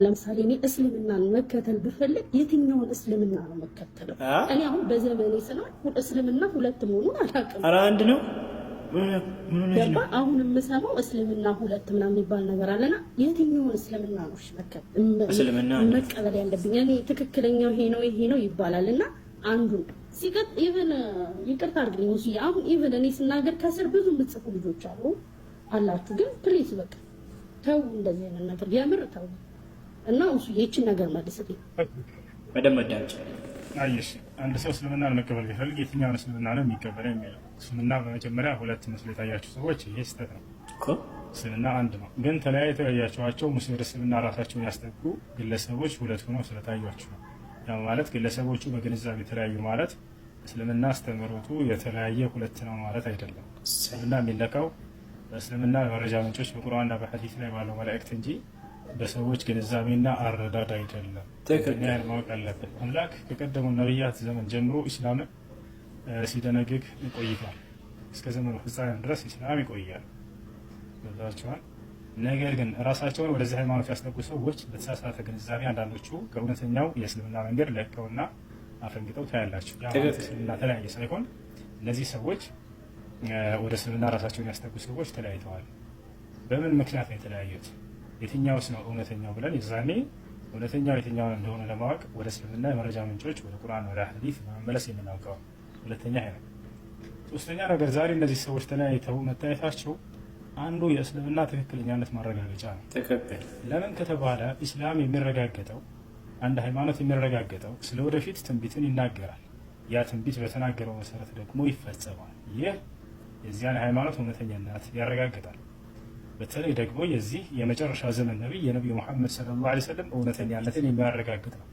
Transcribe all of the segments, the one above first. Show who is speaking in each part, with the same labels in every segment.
Speaker 1: ለምሳሌ እኔ እስልምናን መከተል ብፈልግ የትኛውን እስልምና ነው መከተለው? እኔ አሁን በዘመኔ ስላልኩ እስልምና ሁለት መሆኑን አላውቅም።
Speaker 2: ኧረ አንድ ነው።
Speaker 1: ገባ? አሁን የምሰማው እስልምና ሁለት ምናምን የሚባል ነገር አለና የትኛውን እስልምና ነው መቀበል ያለብኝ? እኔ ትክክለኛው ይሄ ነው ይባላል እና አንዱን ሲቀጥ ኢቭን ይቅርታ አድርግልኝ እሺ። አሁን ኢቭን እኔ ስናገር ከስር ብዙ የምትጽፉ ልጆች አላችሁ፣ ግን ፕሊዝ በቃ ተው እንደዚህ አይነት ነገር የምር ተው እና እሱ የእችን ነገር መልስልኝ።
Speaker 2: መደመዳጭ
Speaker 3: አይሽ አንድ ሰው እስልምናን መቀበል ቢፈልግ የትኛውን እስልምና ነው የሚቀበለው የሚለው እስልምና በመጀመሪያ ሁለት መስሎ የታያችሁ ሰዎች ይሄ ስህተት ነው እኮ። እስልምና አንድ ነው፣ ግን ተለያይተው ያያችኋቸው ሙስሊም እስልምና ራሳቸውን ያስጠጉ ግለሰቦች ሁለት ሆነው ስለታያችሁ ነው። ያው ማለት ግለሰቦቹ በግንዛቤ የተለያዩ ማለት እስልምና አስተምህሮቱ የተለያየ ሁለት ነው ማለት አይደለም። እስልምና የሚለካው በእስልምና መረጃ ምንጮች በቁርአንና በሐዲስ ላይ ባለው መላእክት እንጂ በሰዎች ግንዛቤና አረዳድ አይደለም። ያን ማወቅ አለብን። አምላክ ከቀደሙ ነቢያት ዘመን ጀምሮ ኢስላምን ሲደነግግ ቆይቷል። እስከ ዘመኑ ፍጻሜ ድረስ ኢስላም ይቆያል። ገባችኋል? ነገር ግን ራሳቸውን ወደዚህ ሃይማኖት ያስጠጉ ሰዎች በተሳሳተ ግንዛቤ አንዳንዶቹ ከእውነተኛው የእስልምና መንገድ ለቀውና አፈንግጠው ታያላችሁ። እስልምና ተለያየ ሳይሆን እነዚህ ሰዎች ወደ እስልምና ራሳቸውን ያስጠጉ ሰዎች ተለያይተዋል። በምን ምክንያት ነው የተለያዩት? የትኛውስ ነው እውነተኛው ብለን የዛኔ እውነተኛው የትኛው እንደሆነ ለማወቅ ወደ እስልምና የመረጃ ምንጮች ወደ ቁርአን ወደ ሐዲስ በመመለስ የምናውቀው ሁለተኛ ይሄ ነው። ሶስተኛ ነገር ዛሬ እነዚህ ሰዎች ተለያይተው መታየታቸው አንዱ የእስልምና ትክክለኛነት ማረጋገጫ ነው። ትክክል። ለምን ከተባለ ኢስላም የሚረጋገጠው አንድ ሃይማኖት የሚረጋገጠው ስለ ወደፊት ትንቢትን ይናገራል። ያ ትንቢት በተናገረው መሰረት ደግሞ ይፈጸማል። ይህ የዚያን ሃይማኖት እውነተኛነት ያረጋግጣል። በተለይ ደግሞ የዚህ የመጨረሻ ዘመን ነቢይ የነቢዩ ሙሐመድ ሰለላሁ ዐለይሂ ወሰለም እውነተኛነትን የሚያረጋግጥ ነው።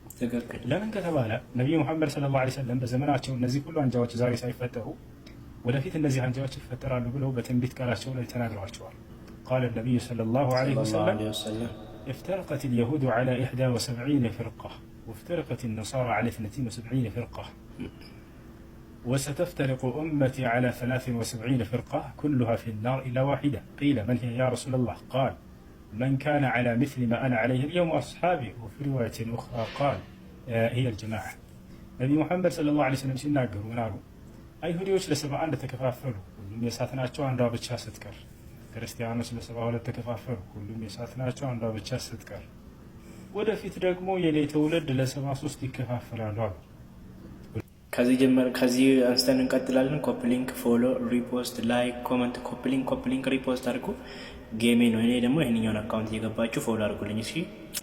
Speaker 3: ለምን ከተባለ ነቢዩ ሙሐመድ ሰለላሁ ዐለይሂ ወሰለም በዘመናቸው እነዚህ ሁሉ አንጃዎች ዛሬ ሳይፈጠሩ ወደፊት እነዚህ አንጃዎች ይፈጠራሉ ብለው በትንቢት ቃላቸው ላይ ተናግረዋቸዋል። ቃለ ነቢዩ ሰለላሁ ዐለይሂ ወሰለም افترقت اليهود على 71 فرقة وافترقت النصارى على 72 فرقة وستفترق أمتي على 73 فرقة كلها في النار إلا واحدة قيل من هي يا رسول الله؟ قال من كان على مثل ما أنا عليه اليوم أصحابي وفي رواية أخرى قال هي الجماعة نبي محمد صلى الله عليه وسلم ሲናገሩ ምን አሉ? አይሁዲዎች ለ71 ተከፋፈሉ፣ ሁሉም የእሳት ናቸው፣ አንዷ ብቻ ስትቀር። ክርስቲያኖች ለ72 ተከፋፈሉ፣ ሁሉም የእሳት ናቸው፣ አንዷ ብቻ ስትቀር። ወደፊት ደግሞ የኔ ትውልድ ለ73 ይከፋፈላሉ አሉ።
Speaker 2: ከዚህ አንስተን እንቀጥላለን። ኮፕሊንክ፣ ፎሎ፣ ሪፖስት፣ ላይክ፣ ኮመንት፣ ኮፕሊንክ ሪፖስት አድርጉ። ጌሜ ነው። እኔ ደግሞ ይህንኛውን አካውንት እየገባችሁ ፎሎ አድርጉልኝ። እሺ